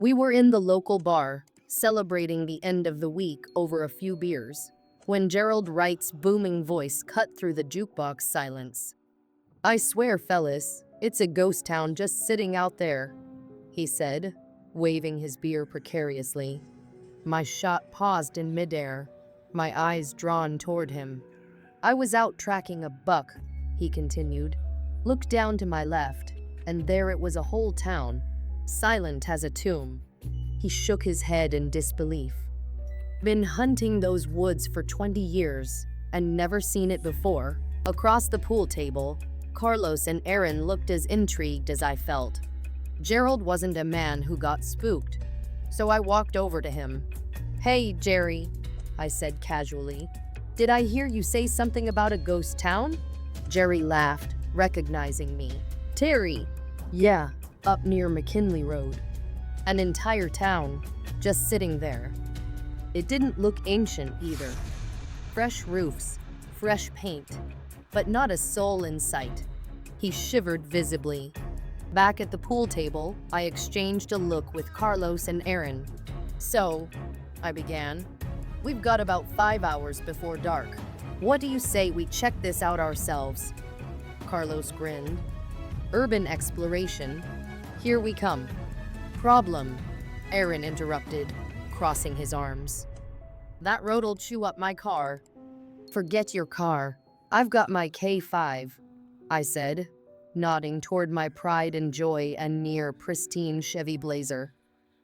We were in the local bar, celebrating the end of the week over a few beers, when Gerald Wright's booming voice cut through the jukebox silence. "I swear, fellas, it's a ghost town just sitting out there," he said, waving his beer precariously. My shot paused in midair, my eyes drawn toward him. "I was out tracking a buck," he continued. "Looked down to my left, and there it was, a whole town, silent as a tomb." He shook his head in disbelief. "Been hunting those woods for 20 years, and never seen it before." Across the pool table, Carlos and Aaron looked as intrigued as I felt. Gerald wasn't a man who got spooked, so I walked over to him. "Hey, Jerry," I said casually. "Did I hear you say something about a ghost town?" Jerry laughed, recognizing me. "Terry, yeah, up near McKinley Road. An entire town, just sitting there." It didn't look ancient either. Fresh roofs, fresh paint, but not a soul in sight. He shivered visibly. Back at the pool table, I exchanged a look with Carlos and Aaron. "So," I began, "we've got about 5 hours before dark. What do you say we check this out ourselves?" Carlos grinned. "Urban exploration. Here we come." "Problem," Aaron interrupted, crossing his arms. "That road'll chew up my car." "Forget your car. I've got my K5, I said, nodding toward my pride and joy and near pristine Chevy Blazer.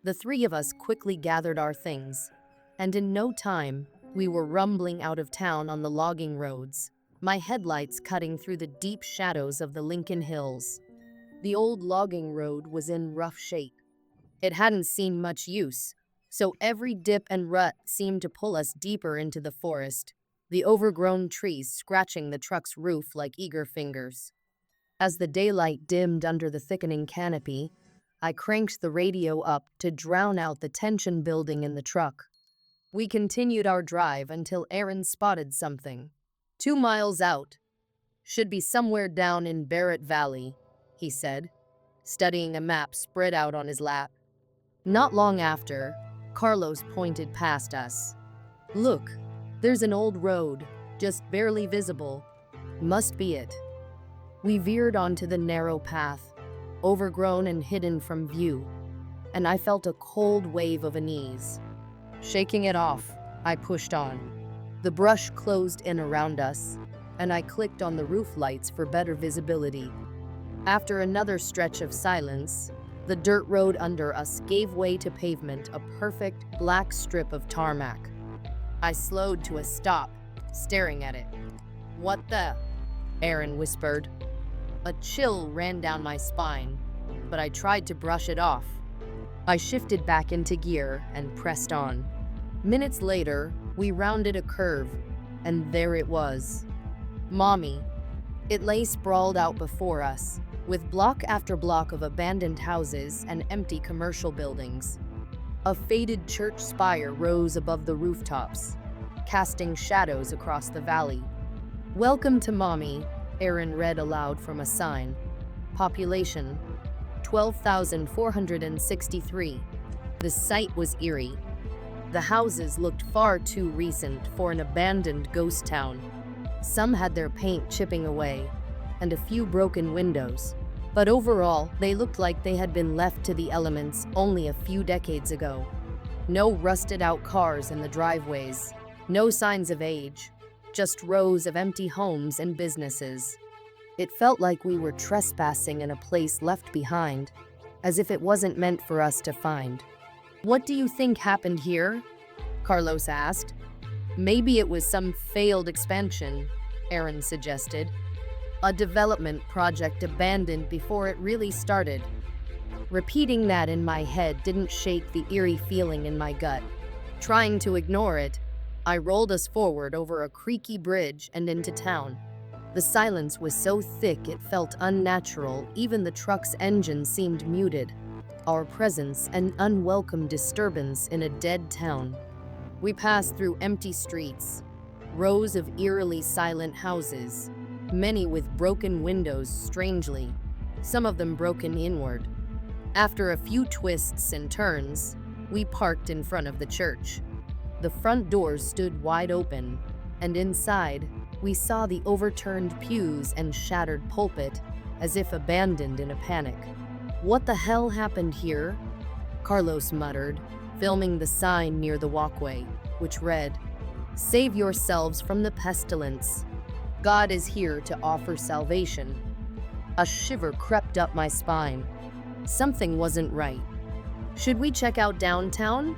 The three of us quickly gathered our things, and in no time, we were rumbling out of town on the logging roads, my headlights cutting through the deep shadows of the Lincoln Hills. The old logging road was in rough shape. It hadn't seen much use, so every dip and rut seemed to pull us deeper into the forest, the overgrown trees scratching the truck's roof like eager fingers. As the daylight dimmed under the thickening canopy, I cranked the radio up to drown out the tension building in the truck. We continued our drive until Aaron spotted something. 2 miles out. "Should be somewhere down in Barrett Valley," he said, studying a map spread out on his lap. Not long after, Carlos pointed past us. "Look, there's an old road, just barely visible. Must be it." We veered onto the narrow path, overgrown and hidden from view, and I felt a cold wave of unease. Shaking it off, I pushed on. The brush closed in around us, and I clicked on the roof lights for better visibility. After another stretch of silence, the dirt road under us gave way to pavement, a perfect black strip of tarmac. I slowed to a stop, staring at it. "What the?" Aaron whispered. A chill ran down my spine, but I tried to brush it off. I shifted back into gear and pressed on. Minutes later, we rounded a curve, and there it was. Mami. It lay sprawled out before us, with block after block of abandoned houses and empty commercial buildings. A faded church spire rose above the rooftops, casting shadows across the valley. "Welcome to Mami," Aaron read aloud from a sign. "Population, 12,463. The site was eerie. The houses looked far too recent for an abandoned ghost town. Some had their paint chipping away, and a few broken windows. But overall, they looked like they had been left to the elements only a few decades ago. No rusted-out cars in the driveways, no signs of age, just rows of empty homes and businesses. It felt like we were trespassing in a place left behind, as if it wasn't meant for us to find." "What do you think happened here?" Carlos asked. "Maybe it was some failed expansion," Aaron suggested. "A development project abandoned before it really started." Repeating that in my head didn't shake the eerie feeling in my gut. Trying to ignore it, I rolled us forward over a creaky bridge and into town. The silence was so thick it felt unnatural, even the truck's engine seemed muted. Our presence an unwelcome disturbance in a dead town. We passed through empty streets, rows of eerily silent houses, many with broken windows strangely, some of them broken inward. After a few twists and turns, we parked in front of the church. The front doors stood wide open, and inside, we saw the overturned pews and shattered pulpit, as if abandoned in a panic. "What the hell happened here?" Carlos muttered, filming the sign near the walkway, which read, "Save yourselves from the pestilence. God is here to offer salvation." A shiver crept up my spine. Something wasn't right. "Should we check out downtown?"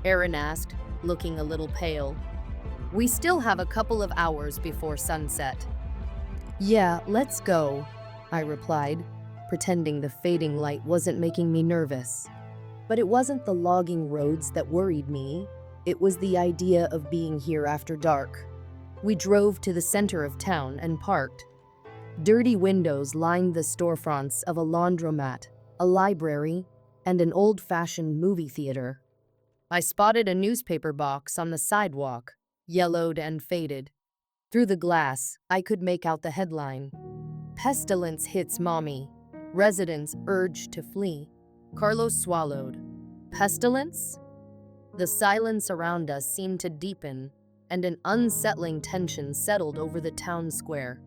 Aaron asked, looking a little pale. "We still have a couple of hours before sunset." "Yeah, let's go," I replied, pretending the fading light wasn't making me nervous. But it wasn't the logging roads that worried me. It was the idea of being here after dark. We drove to the center of town and parked. Dirty windows lined the storefronts of a laundromat, a library, and an old-fashioned movie theater. I spotted a newspaper box on the sidewalk, yellowed and faded. Through the glass, I could make out the headline: "Pestilence hits Mami. Residents urged to flee." Carlos swallowed. Pestilence? The silence around us seemed to deepen, and an unsettling tension settled over the town square.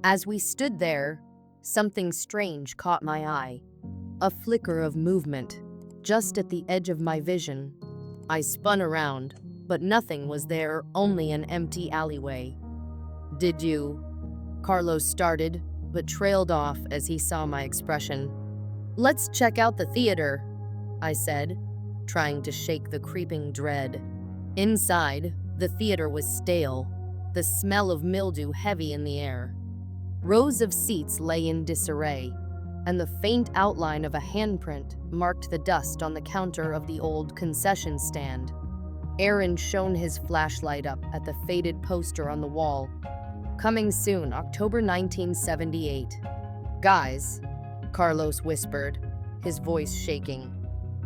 As we stood there, something strange caught my eye. A flicker of movement, just at the edge of my vision. I spun around, but nothing was there, only an empty alleyway. "Did you?" Carlos started, but trailed off as he saw my expression. "Let's check out the theater," I said, trying to shake the creeping dread. Inside, the theater was stale, the smell of mildew heavy in the air. Rows of seats lay in disarray, and the faint outline of a handprint marked the dust on the counter of the old concession stand. Aaron shone his flashlight up at the faded poster on the wall. "Coming soon, October 1978. "Guys," Carlos whispered, his voice shaking.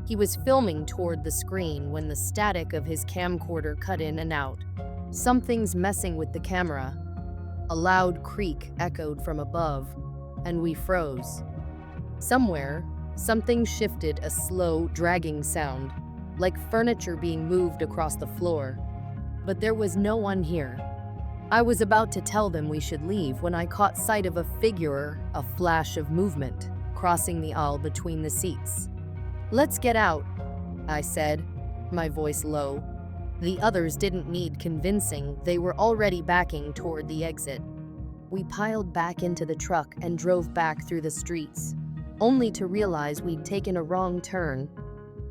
He was filming toward the screen when the static of his camcorder cut in and out. "Something's messing with the camera." A loud creak echoed from above, and we froze. Somewhere, something shifted, a slow, dragging sound, like furniture being moved across the floor. But there was no one here. I was about to tell them we should leave when I caught sight of a figure, a flash of movement, crossing the aisle between the seats. "Let's get out," I said, my voice low. The others didn't need convincing, they were already backing toward the exit. We piled back into the truck and drove back through the streets, only to realize we'd taken a wrong turn.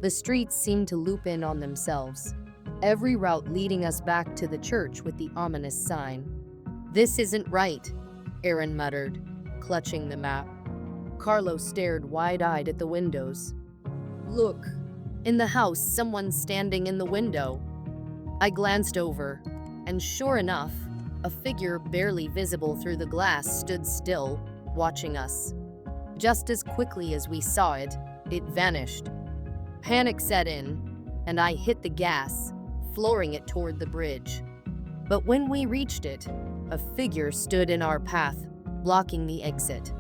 The streets seemed to loop in on themselves, every route leading us back to the church with the ominous sign. "This isn't right," Aaron muttered, clutching the map. Carlos stared wide-eyed at the windows. "Look, in the house, someone's standing in the window." I glanced over, and sure enough, a figure barely visible through the glass stood still, watching us. Just as quickly as we saw it, it vanished. Panic set in, and I hit the gas, flooring it toward the bridge. But when we reached it, a figure stood in our path, blocking the exit.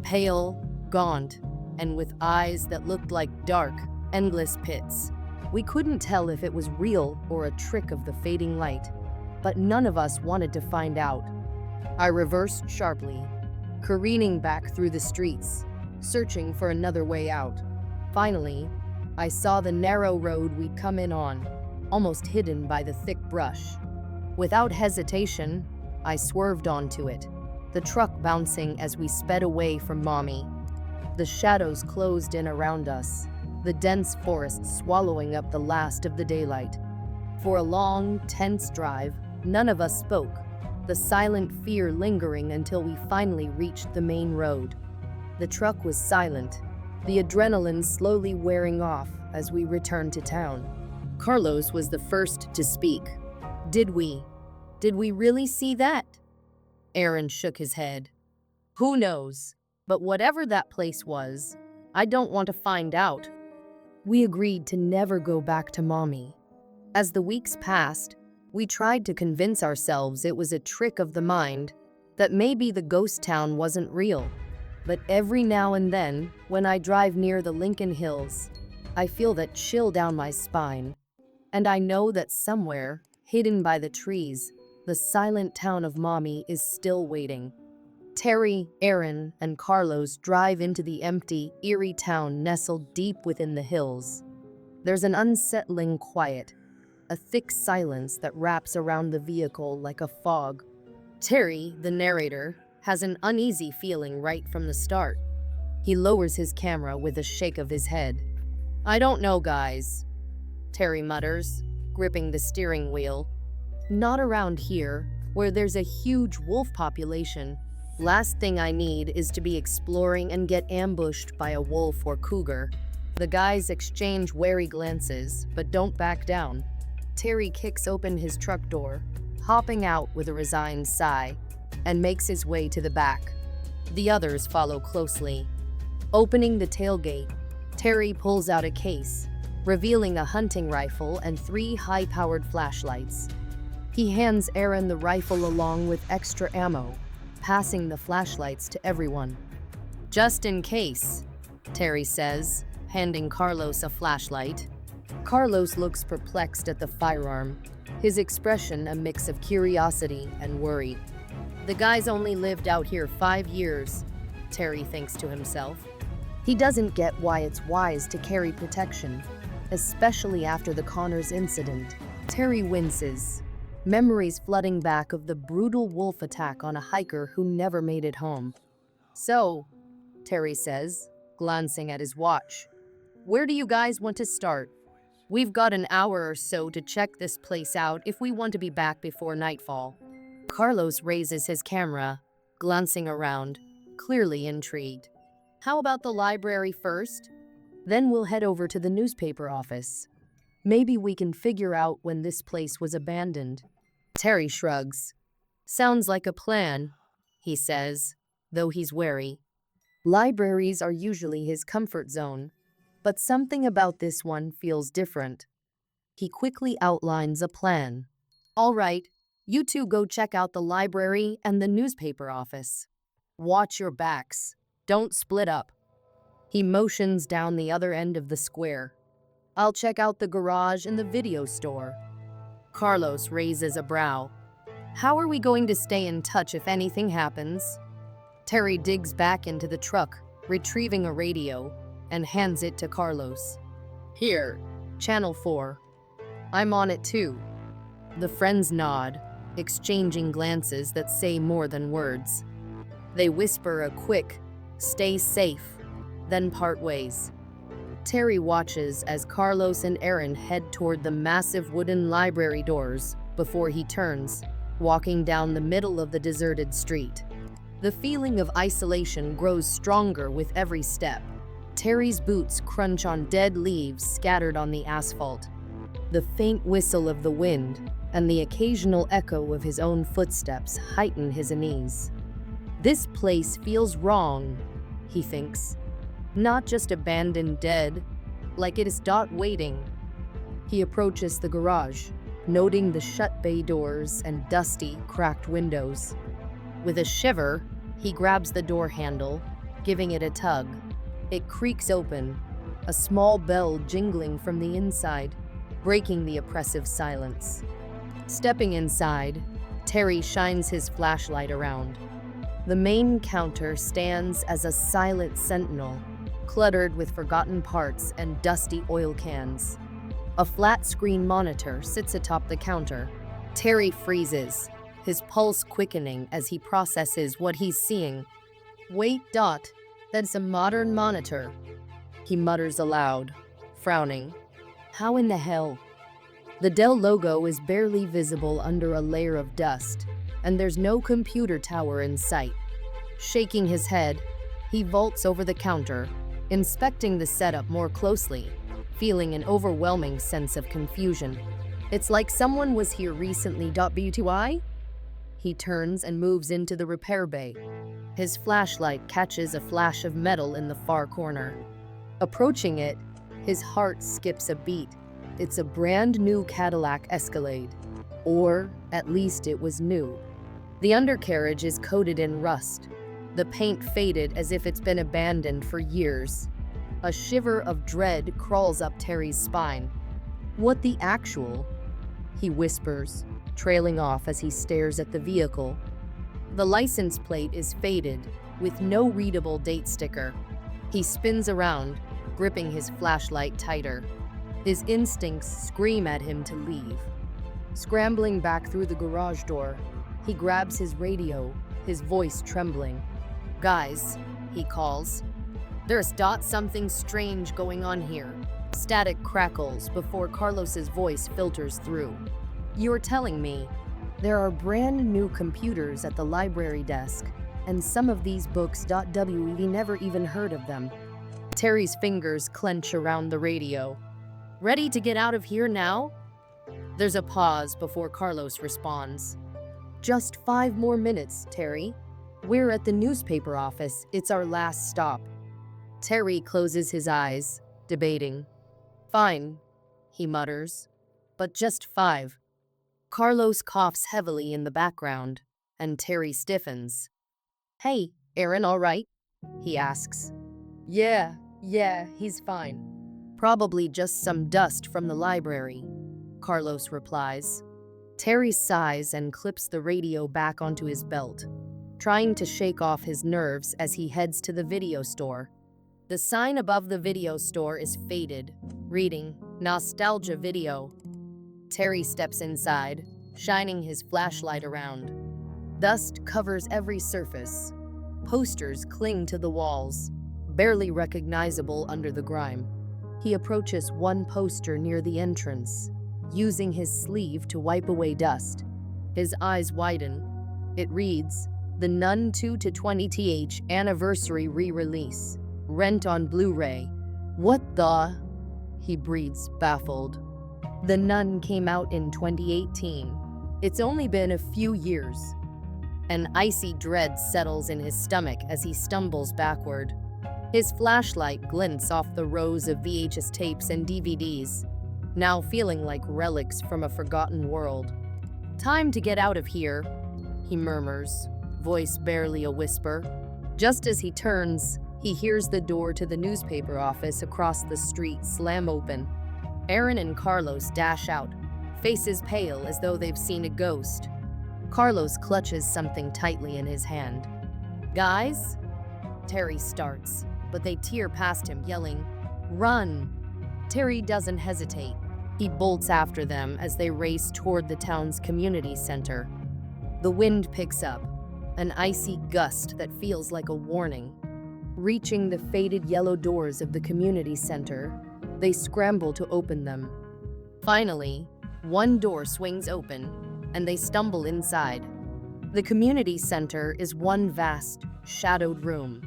Pale, gaunt, and with eyes that looked like dark, endless pits. We couldn't tell if it was real or a trick of the fading light, but none of us wanted to find out. I reversed sharply, careening back through the streets, searching for another way out. Finally, I saw the narrow road we'd come in on, almost hidden by the thick brush. Without hesitation, I swerved onto it, the truck bouncing as we sped away from Mami. The shadows closed in around us, the dense forest swallowing up the last of the daylight. For a long, tense drive, none of us spoke, the silent fear lingering until we finally reached the main road. The truck was silent, the adrenaline slowly wearing off as we returned to town. Carlos was the first to speak. Did we really see that?" Aaron shook his head. "Who knows? But whatever that place was, I don't want to find out." We agreed to never go back to Mami. As the weeks passed, we tried to convince ourselves it was a trick of the mind, that maybe the ghost town wasn't real. But every now and then, when I drive near the Lincoln Hills, I feel that chill down my spine. And I know that somewhere, hidden by the trees, the silent town of Mami is still waiting. Terry, Aaron, and Carlos drive into the empty, eerie town nestled deep within the hills. There's an unsettling quiet, a thick silence that wraps around the vehicle like a fog. Terry, the narrator, has an uneasy feeling right from the start. He lowers his camera with a shake of his head. "I don't know, guys," Terry mutters, gripping the steering wheel. "Not around here, where there's a huge wolf population. Last thing I need is to be exploring and get ambushed by a wolf or cougar." The guys exchange wary glances, but don't back down. Terry kicks open his truck door, hopping out with a resigned sigh, and makes his way to the back. The others follow closely. Opening the tailgate, Terry pulls out a case, revealing a hunting rifle and 3 high-powered flashlights. He hands Aaron the rifle along with extra ammo, passing the flashlights to everyone. "Just in case," Terry says, handing Carlos a flashlight. Carlos looks perplexed at the firearm, his expression a mix of curiosity and worry. "The guy's only lived out here 5 years, Terry thinks to himself. He doesn't get why it's wise to carry protection, especially after the Connors incident. Terry winces, memories flooding back of the brutal wolf attack on a hiker who never made it home. "So," Terry says, glancing at his watch, "where do you guys want to start? We've got an hour or so to check this place out if we want to be back before nightfall." Carlos raises his camera, glancing around, clearly intrigued. "How about the library first? Then we'll head over to the newspaper office. Maybe we can figure out when this place was abandoned." Terry shrugs. "Sounds like a plan," he says, though he's wary. Libraries are usually his comfort zone, but something about this one feels different. He quickly outlines a plan. "All right, you two go check out the library and the newspaper office. Watch your backs. Don't split up." He motions down the other end of the square. "I'll check out the garage and the video store." Carlos raises a brow. "How are we going to stay in touch if anything happens?" Terry digs back into the truck, retrieving a radio, and hands it to Carlos. "Here, Channel 4. I'm on it too." The friends nod, exchanging glances that say more than words. They whisper a quick, "Stay safe," then part ways. Terry watches as Carlos and Aaron head toward the massive wooden library doors before he turns, walking down the middle of the deserted street. The feeling of isolation grows stronger with every step. Terry's boots crunch on dead leaves scattered on the asphalt. The faint whistle of the wind and the occasional echo of his own footsteps heighten his unease. This place feels wrong, he thinks. Not just abandoned dead, like it is waiting. He approaches the garage, noting the shut bay doors and dusty, cracked windows. With a shiver, he grabs the door handle, giving it a tug. It creaks open, a small bell jingling from the inside, breaking the oppressive silence. Stepping inside, Terry shines his flashlight around. The main counter stands as a silent sentinel, cluttered with forgotten parts and dusty oil cans. A flat-screen monitor sits atop the counter. Terry freezes, his pulse quickening as he processes what he's seeing. "Wait, that's a modern monitor," he mutters aloud, frowning. "How in the hell?" The Dell logo is barely visible under a layer of dust, and there's no computer tower in sight. Shaking his head, he vaults over the counter, inspecting the setup more closely, feeling an overwhelming sense of confusion. It's like someone was here recently. BTY? He turns and moves into the repair bay. His flashlight catches a flash of metal in the far corner. Approaching it, his heart skips a beat. It's a brand new Cadillac Escalade. Or, at least it was new. The undercarriage is coated in rust. The paint faded as if it's been abandoned for years. A shiver of dread crawls up Terry's spine. "What the actual?" he whispers, trailing off as he stares at the vehicle. The license plate is faded, with no readable date sticker. He spins around, gripping his flashlight tighter. His instincts scream at him to leave. Scrambling back through the garage door, he grabs his radio, his voice trembling. "Guys," he calls. "There's something strange going on here." Static crackles before Carlos's voice filters through. "You're telling me there are brand new computers at the library desk, and some of these books. We've never even heard of them." Terry's fingers clench around the radio. "Ready to get out of here now?" There's a pause before Carlos responds. "Just 5 more minutes, Terry. We're at the newspaper office. It's our last stop." Terry closes his eyes, debating. "Fine," he mutters, "but just 5. Carlos coughs heavily in the background, and Terry stiffens. "Hey, Aaron, all right?" he asks. Yeah, he's fine. Probably just some dust from the library," Carlos replies. Terry sighs and clips the radio back onto his belt, trying to shake off his nerves as he heads to the video store. The sign above the video store is faded, reading, "Nostalgia Video." Terry steps inside, shining his flashlight around. Dust covers every surface. Posters cling to the walls, barely recognizable under the grime. He approaches one poster near the entrance, using his sleeve to wipe away dust. His eyes widen. It reads, "The Nun 2-20th Anniversary Re-Release. Rent on Blu-ray." "What the?" he breathes, baffled. The Nun came out in 2018. It's only been a few years. An icy dread settles in his stomach as he stumbles backward. His flashlight glints off the rows of VHS tapes and DVDs, now feeling like relics from a forgotten world. "Time to get out of here," he murmurs, voice barely a whisper. Just as he turns, he hears the door to the newspaper office across the street slam open. Aaron and Carlos dash out, faces pale as though they've seen a ghost. Carlos clutches something tightly in his hand. "Guys?" Terry starts, but they tear past him, yelling, "Run!" Terry doesn't hesitate. He bolts after them as they race toward the town's community center. The wind picks up, an icy gust that feels like a warning. Reaching the faded yellow doors of the community center, they scramble to open them. Finally, one door swings open, and they stumble inside. The community center is one vast, shadowed room.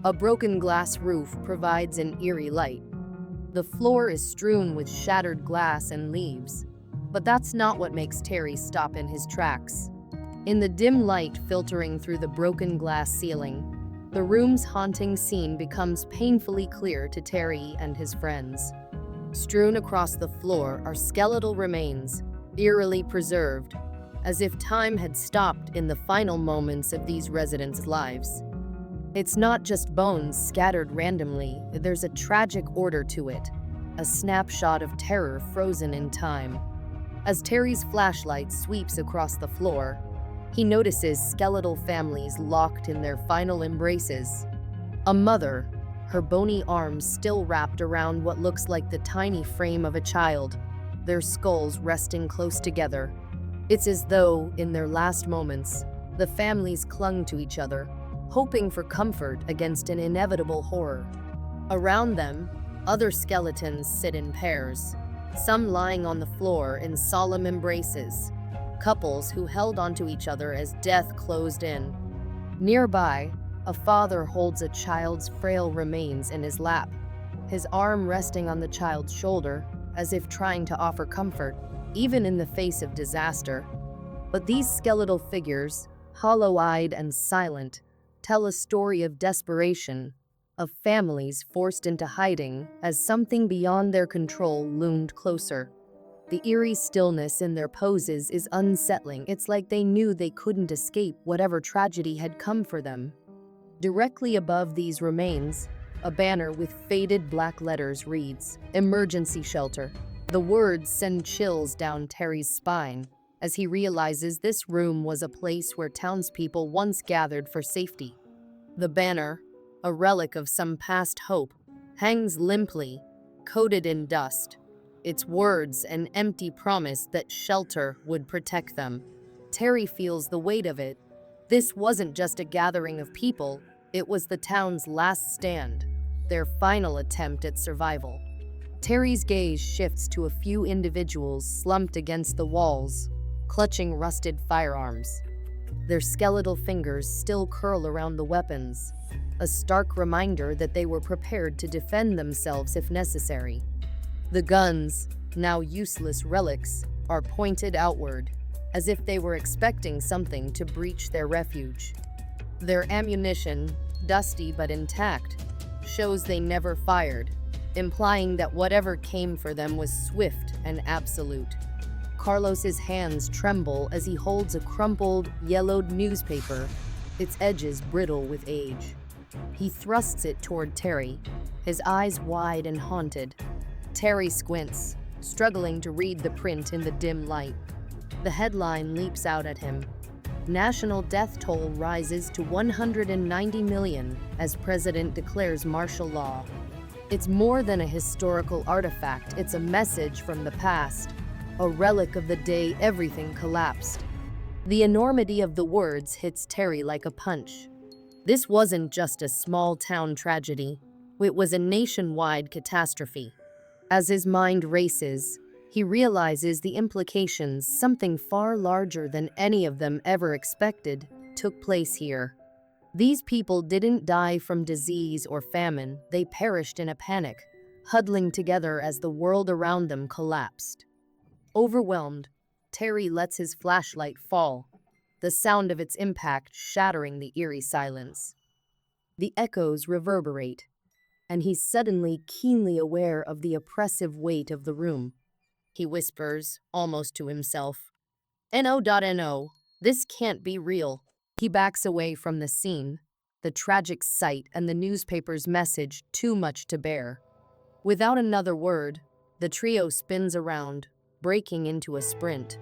A broken glass roof provides an eerie light. The floor is strewn with shattered glass and leaves, but that's not what makes Terry stop in his tracks. In the dim light filtering through the broken glass ceiling, the room's haunting scene becomes painfully clear to Terry and his friends. Strewn across the floor are skeletal remains, eerily preserved, as if time had stopped in the final moments of these residents' lives. It's not just bones scattered randomly, there's a tragic order to it, a snapshot of terror frozen in time. As Terry's flashlight sweeps across the floor, he notices skeletal families locked in their final embraces. A mother, her bony arms still wrapped around what looks like the tiny frame of a child, their skulls resting close together. It's as though, in their last moments, the families clung to each other, hoping for comfort against an inevitable horror. Around them, other skeletons sit in pairs, some lying on the floor in solemn embraces, couples who held onto each other as death closed in. Nearby, a father holds a child's frail remains in his lap, his arm resting on the child's shoulder, as if trying to offer comfort, even in the face of disaster. But these skeletal figures, hollow-eyed and silent, tell a story of desperation, of families forced into hiding as something beyond their control loomed closer. The eerie stillness in their poses is unsettling. It's like they knew they couldn't escape whatever tragedy had come for them. Directly above these remains, a banner with faded black letters reads, "Emergency Shelter." The words send chills down Terry's spine as he realizes this room was a place where townspeople once gathered for safety. The banner, a relic of some past hope, hangs limply, coated in dust, its words an empty promise that shelter would protect them. Terry feels the weight of it. This wasn't just a gathering of people, it was the town's last stand, their final attempt at survival. Terry's gaze shifts to a few individuals slumped against the walls, clutching rusted firearms. Their skeletal fingers still curl around the weapons, a stark reminder that they were prepared to defend themselves if necessary. The guns, now useless relics, are pointed outward, as if they were expecting something to breach their refuge. Their ammunition, dusty but intact, shows they never fired, implying that whatever came for them was swift and absolute. Carlos's hands tremble as he holds a crumpled, yellowed newspaper, its edges brittle with age. He thrusts it toward Terry, his eyes wide and haunted. Terry squints, struggling to read the print in the dim light. The headline leaps out at him. National death toll rises to 190 million as president declares martial law. It's more than a historical artifact, it's a message from the past, a relic of the day everything collapsed. The enormity of the words hits Terry like a punch. This wasn't just a small-town tragedy, it was a nationwide catastrophe. As his mind races, he realizes the implications, something far larger than any of them ever expected, took place here. These people didn't die from disease or famine, they perished in a panic, huddling together as the world around them collapsed. Overwhelmed, Terry lets his flashlight fall, the sound of its impact shattering the eerie silence. The echoes reverberate, and he's suddenly keenly aware of the oppressive weight of the room. He whispers, almost to himself, "No, this can't be real." He backs away from the scene, the tragic sight and the newspaper's message too much to bear. Without another word, the trio spins around, breaking into a sprint.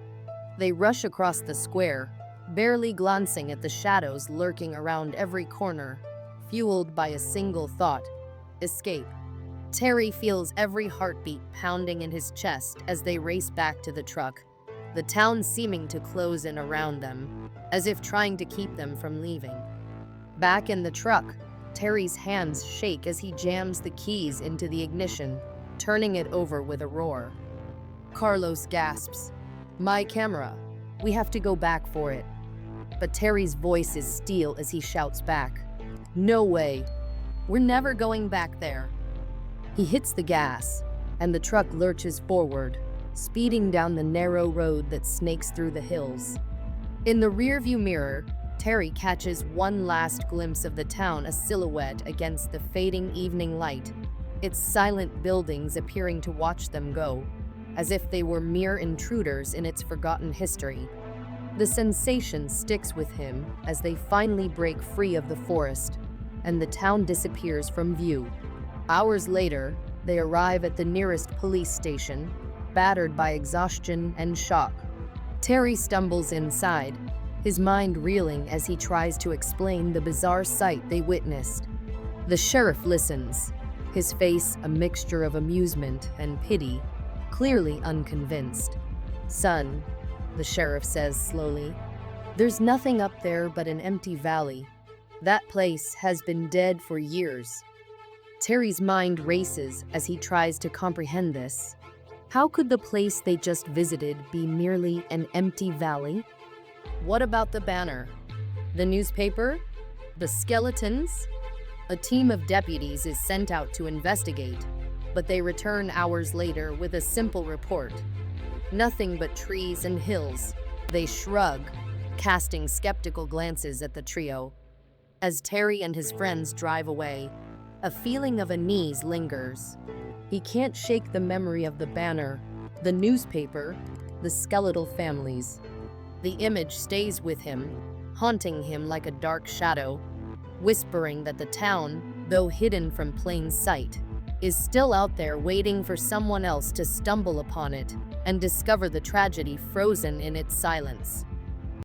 They rush across the square, barely glancing at the shadows lurking around every corner, fueled by a single thought: escape. Terry feels every heartbeat pounding in his chest as they race back to the truck, the town seeming to close in around them, as if trying to keep them from leaving. Back in the truck, Terry's hands shake as he jams the keys into the ignition, turning it over with a roar. Carlos gasps, "My camera. We have to go back for it." But Terry's voice is steel as he shouts back, "No way. We're never going back there." He hits the gas, and the truck lurches forward, speeding down the narrow road that snakes through the hills. In the rearview mirror, Terry catches one last glimpse of the town, a silhouette against the fading evening light, its silent buildings appearing to watch them go, as if they were mere intruders in its forgotten history. The sensation sticks with him as they finally break free of the forest, and the town disappears from view. Hours later, they arrive at the nearest police station, battered by exhaustion and shock. Terry stumbles inside, his mind reeling as he tries to explain the bizarre sight they witnessed. The sheriff listens, his face a mixture of amusement and pity, clearly unconvinced. "Son," the sheriff says slowly, "there's nothing up there but an empty valley. That place has been dead for years." Terry's mind races as he tries to comprehend this. How could the place they just visited be merely an empty valley? What about the banner? The newspaper? The skeletons? A team of deputies is sent out to investigate, but they return hours later with a simple report. Nothing but trees and hills. They shrug, casting skeptical glances at the trio. As Terry and his friends drive away, a feeling of unease lingers. He can't shake the memory of the banner, the newspaper, the skeletal families. The image stays with him, haunting him like a dark shadow. whispering that the town, though hidden from plain sight, is still out there waiting for someone else to stumble upon it and discover the tragedy frozen in its silence.